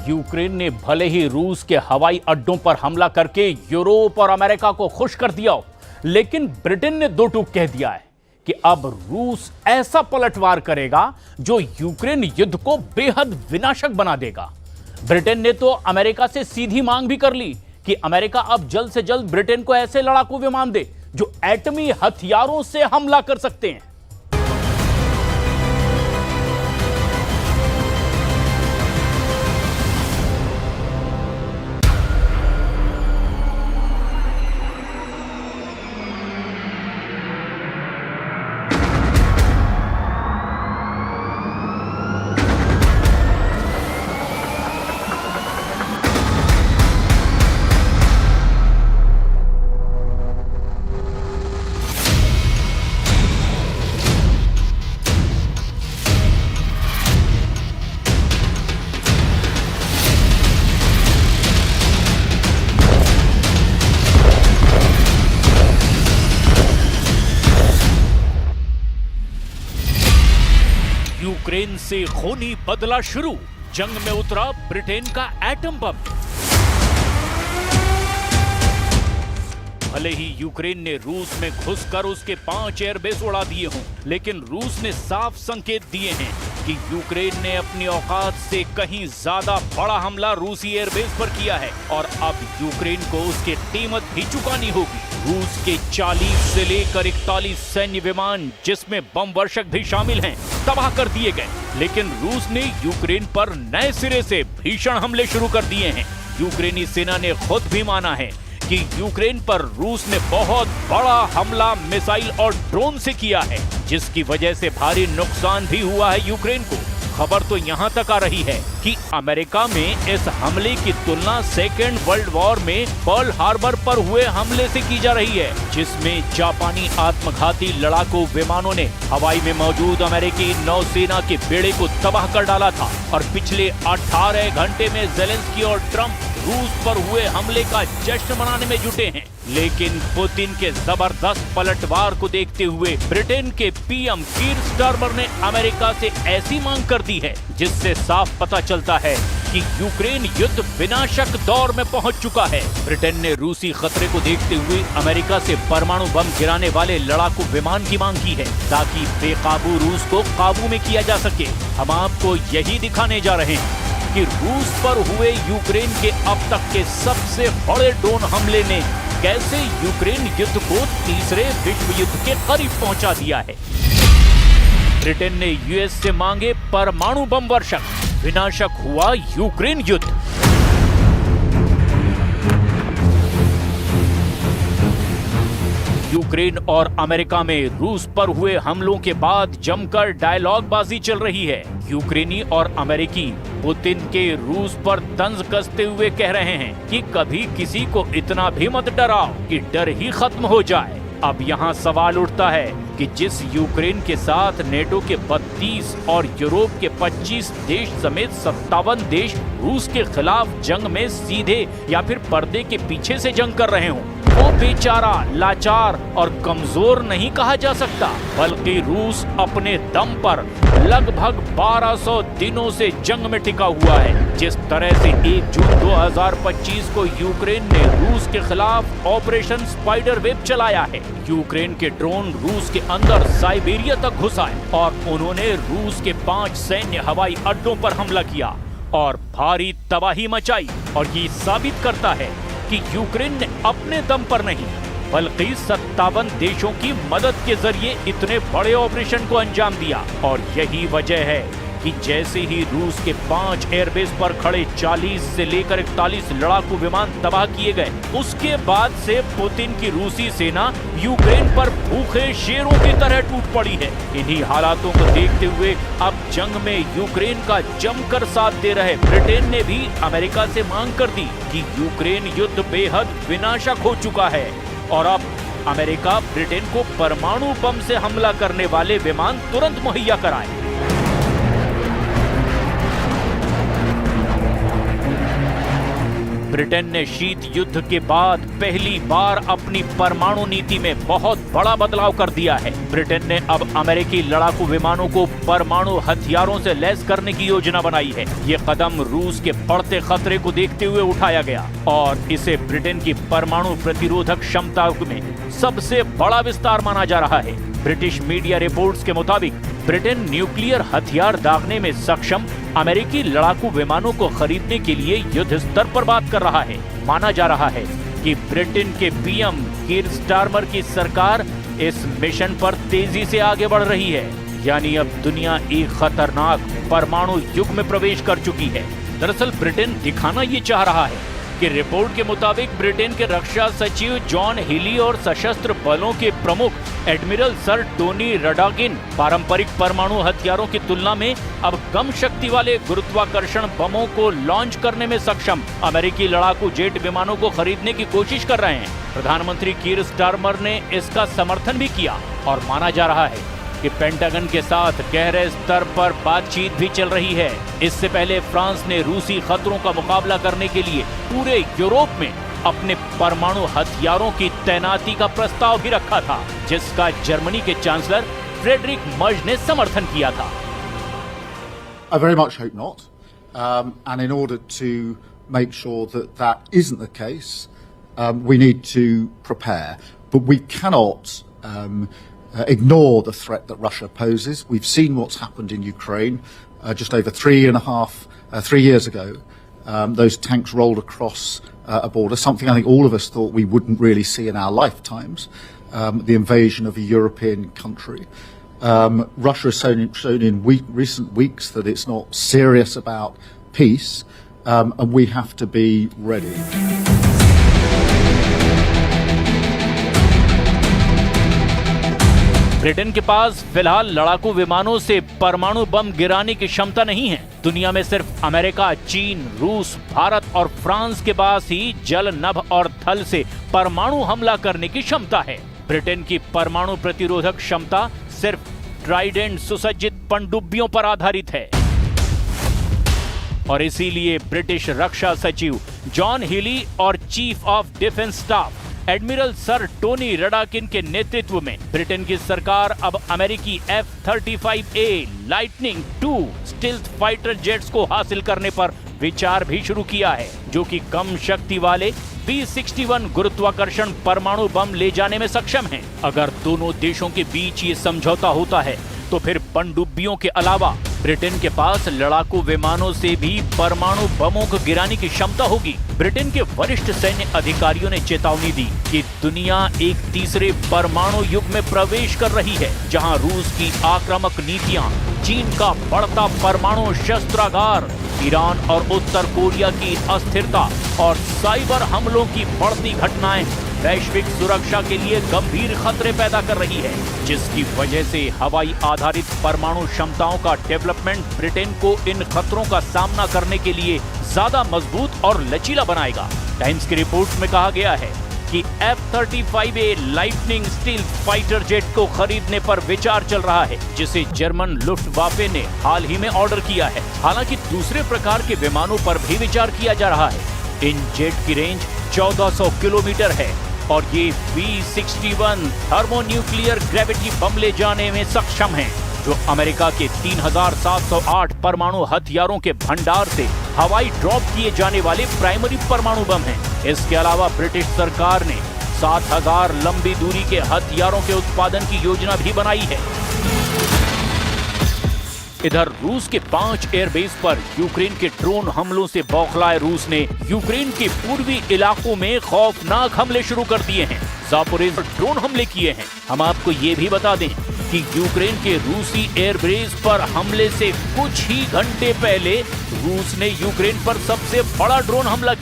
Ukraine ने भले ही रूस के हवाई अड्डों पर हमला करके यूरोप और अमेरिका को खुश कर दिया हो, लेकिन ब्रिटेन ने दो टूक कह दिया है कि अब रूस ऐसा पलटवार करेगा जो यूक्रेन युद्ध को बेहद विनाशक बना देगा। ब्रिटेन ने तो अमेरिका से सीधी मांग भी कर ली कि अमेरिका अब जल्द से जल्द ब्रिटेन को ऐसे लड़ाकू विमान दे जो एटमी हथियारों से हमला कर सकते हैं। यूक्रेन से खूनी बदला शुरू, जंग में उतरा ब्रिटेन का एटम बम। भले ही यूक्रेन ने रूस में घुसकर उसके 5 एयरबेस उड़ा दिए हों, लेकिन रूस ने साफ संकेत दिए हैं कि यूक्रेन ने अपनी औकात से कहीं ज्यादा बड़ा हमला रूसी एयरबेस पर किया है और अब यूक्रेन को उसकी कीमत भी चुकानी होगी। रूस के 40 से लेकर 41 सैन्य विमान, जिसमें बम वर्षक भी शामिल हैं, तबाह कर दिए गए, लेकिन रूस ने यूक्रेन पर नए सिरे से भीषण हमले शुरू कर दिए हैं। यूक्रेनी सेना ने खुद भी माना है कि यूक्रेन पर रूस ने बहुत बड़ा हमला मिसाइल और ड्रोन से किया है, जिसकी वजह से भारी नुकसान भी हुआ है यूक्रेन को। खबर तो यहां तक आ रही है कि अमेरिका में इस हमले की तुलना सेकेंड वर्ल्ड वॉर में पर्ल हार्बर पर हुए हमले से की जा रही है, जिसमें जापानी आत्मघाती लड़ाकू विमानों ने हवाई में मौजूद अमेरिकी नौसेना के बेड़े को तबाह कर डाला था। और पिछले 18 घंटे में जेलेंस्की और ट्रंप रूस पर हुए हमले का जश्न मनाने में जुटे हैं। लेकिन पुतिन के जबरदस्त पलटवार को देखते हुए ब्रिटेन के पीएम कीर स्टारमर ने अमेरिका से ऐसी मांग कर दी है जिससे साफ पता चलता है कि यूक्रेन युद्ध विनाशक दौर में पहुंच चुका है। ब्रिटेन ने रूसी खतरे को देखते हुए अमेरिका से परमाणु बम गिराने वाले लड़ाकू विमान की मांग की है, ताकि बेकाबू रूस को काबू में किया जा सके। हम आपको यही दिखाने जा रहे हैं कि रूस पर हुए यूक्रेन के अब तक के सबसे बड़े ड्रोन हमले ने कैसे यूक्रेन युद्ध को तीसरे विश्व युद्ध के करीब पहुंचा दिया है। ब्रिटेन ने यूएस से मांगे परमाणु बम वर्षक, विनाशक हुआ यूक्रेन युद्ध। यूक्रेन और अमेरिका में रूस पर हुए हमलों के बाद जमकर डायलॉगबाजी चल रही है। यूक्रेनी और अमेरिकी पुतिन के रूस पर तंज कसते हुए कह रहे हैं कि कभी किसी को इतना भी मत डराओ कि डर ही खत्म हो जाए। अब यहाँ सवाल उठता है कि जिस यूक्रेन के साथ नेटो के 32 और यूरोप के 25 देश समेत 57 देश रूस के खिलाफ जंग में सीधे या फिर पर्दे के पीछे से जंग कर रहे हों, वो बेचारा, लाचार और कमजोर नहीं कहा जा सकता, बल्कि रूस अपने दम पर लगभग 1200 दिनों से जंग में टिका हुआ है। जिस तरह से 1 जून 2025 को यूक्रेन ने रूस के खिलाफ ऑपरेशन स्पाइडर वेब चलाया है। यूक्रेन के ड्रोन रूस के अंदर साइबेरिया तक घुसाए और उन्होंने रूस के 5 सैन्य हवाई अड्डों पर हमला किया और भारी तबाही मचाई। और ये साबित करता है कि यूक्रेन ने अपने दम पर नहीं, बल्कि 57 देशों की मदद के जरिए इतने बड़े ऑपरेशन को अंजाम दिया। और यही वजह है कि जैसे ही रूस के 5 एयरबेस पर खड़े 40 से लेकर 41 लड़ाकू विमान तबाह किए गए, उसके बाद से पुतिन की रूसी सेना यूक्रेन पर भूखे शेरों की तरह टूट पड़ी है। इन्हीं हालातों को देखते हुए अब जंग में यूक्रेन का जमकर साथ दे रहे ब्रिटेन ने भी अमेरिका से मांग कर दी कि यूक्रेन युद्ध बेहद विनाशक हो चुका है और अब अमेरिका ब्रिटेन को परमाणु बम से हमला करने वाले विमान तुरंत मुहैया कराए। ब्रिटेन ने शीत युद्ध के बाद पहली बार अपनी परमाणु नीति में बहुत बड़ा बदलाव कर दिया है। ब्रिटेन ने अब अमेरिकी लड़ाकू विमानों को परमाणु हथियारों से लैस करने की योजना बनाई है। ये कदम रूस के बढ़ते खतरे को देखते हुए उठाया गया और इसे ब्रिटेन की परमाणु प्रतिरोधक क्षमता में सबसे बड़ा विस्तार माना जा रहा है। ब्रिटिश मीडिया रिपोर्ट्स के मुताबिक ब्रिटेन न्यूक्लियर हथियार दागने में सक्षम अमेरिकी लड़ाकू विमानों को खरीदने के लिए युद्ध स्तर पर बात कर रहा है। माना जा रहा है कि ब्रिटेन के पीएम कीर स्टारमर की सरकार इस मिशन पर तेजी से आगे बढ़ रही है। यानी अब दुनिया एक खतरनाक परमाणु युग में प्रवेश कर चुकी है। दरअसल ब्रिटेन दिखाना ये चाह रहा है कि रिपोर्ट के मुताबिक ब्रिटेन के रक्षा सचिव जॉन हिली और सशस्त्र बलों के प्रमुख एडमिरल सर टोनी रडाकिन पारंपरिक परमाणु हथियारों की तुलना में अब कम शक्ति वाले गुरुत्वाकर्षण बमों को लॉन्च करने में सक्षम अमेरिकी लड़ाकू जेट विमानों को खरीदने की कोशिश कर रहे हैं। प्रधानमंत्री कीर स्टारमर ने इसका समर्थन भी किया और माना जा रहा है कि पेंटागन के साथ गहरे स्तर पर बातचीत भी चल रही है। इससे पहले फ्रांस ने रूसी खतरों का मुकाबला करने के लिए पूरे यूरोप में अपने परमाणु हथियारों की तैनाती का प्रस्ताव भी रखा था, जिसका जर्मनी के चांसलर फ्रेडरिक मर्ज ने समर्थन किया था। I very much hope not. And in order to make sure that that isn't the case, we need to prepare. But we cannot ignore the threat that Russia poses. We've seen what's happened in Ukraine just over 3 years ago. Those tanks rolled across a border, something I think all of us thought we wouldn't really see in our lifetimes, the invasion of a European country. Russia has shown in recent weeks that it's not serious about peace, and we have to be ready. Britain के पास फिलहाल लड़ाकू विमानों से परमाणु बम गिराने की क्षमता नहीं है। दुनिया में सिर्फ अमेरिका, चीन, रूस, भारत और फ्रांस के पास ही जल, नभ और थल से परमाणु हमला करने की क्षमता है। ब्रिटेन की परमाणु प्रतिरोधक क्षमता सिर्फ ट्राइडेंट सुसज्जित पनडुब्बियों पर आधारित है और इसीलिए ब्रिटिश रक्षा सचिव जॉन हिली और chief of defence staff admiral sir Tony Radakin के नेतृत्व में ब्रिटेन की सरकार अब अमेरिकी F-35A lightning II stealth fighter jets को हासिल करने पर विचार भी शुरू किया है, जो कि कम शक्ति वाले B-61 गुरुत्वाकर्षण परमाणु बम ले जाने में सक्षम हैं। अगर दोनों देशों के बीच ये समझौता होता है तो फिर पनडुब्बियों के अलावा ब्रिटेन के पास लड़ाकू विमानों से भी परमाणु बमों को गिराने की क्षमता होगी। ब्रिटेन के वरिष्ठ सैन्य अधिकारियों ने चेतावनी दी कि दुनिया एक तीसरे परमाणु युग में प्रवेश कर रही है, जहां रूस की आक्रामक नीतियां, चीन का बढ़ता परमाणु शस्त्रागार, ईरान और उत्तर कोरिया की अस्थिरता और साइबर हमलों की बढ़ती घटनाएं वैश्विक सुरक्षा के लिए गंभीर खतरे पैदा कर रही है, जिसकी वजह से हवाई आधारित परमाणु क्षमताओं का डेवलपमेंट ब्रिटेन को इन खतरों का सामना करने के लिए ज्यादा मजबूत और लचीला बनाएगा। टाइम्स की रिपोर्ट में कहा गया है कि F-35A lightning stealth fighter jet को खरीदने पर विचार चल रहा है, जिसे जर्मन लुफ्टवाफे ने हाल ही में ऑर्डर किया है। हालांकि दूसरे प्रकार के विमानों पर भी विचार किया जा रहा है। इन जेट की रेंज 1400 किलोमीटर है और ये B-61 थर्मोन्यूक्लियर ग्रेविटी बम ले जाने में सक्षम हैं, जो अमेरिका के 3708 परमाणु हथियारों के भंडार से हवाई ड्रॉप किए जाने वाले प्राइमरी परमाणु बम हैं। इसके अलावा ब्रिटिश सरकार ने 7000 लंबी दूरी के हथियारों के उत्पादन की योजना भी बनाई है। इधर रूस के 5 एयरबेस पर यूक्रेन के ड्रोन हमलों से बौखलाए रूस ने यूक्रेन के पूर्वी इलाकों में खौफनाक हमले शुरू कर दिए हैं। ज़ापोरिज़्या पर ड्रोन हमले किए हैं। हम आपको ये भी बता दें कि यूक्रेन के रूसी एयरबेस पर हमले से कुछ ही घंटे पहले रूस ने यूक्रेन पर सबसे बड़ा ड्रोन हमला किया।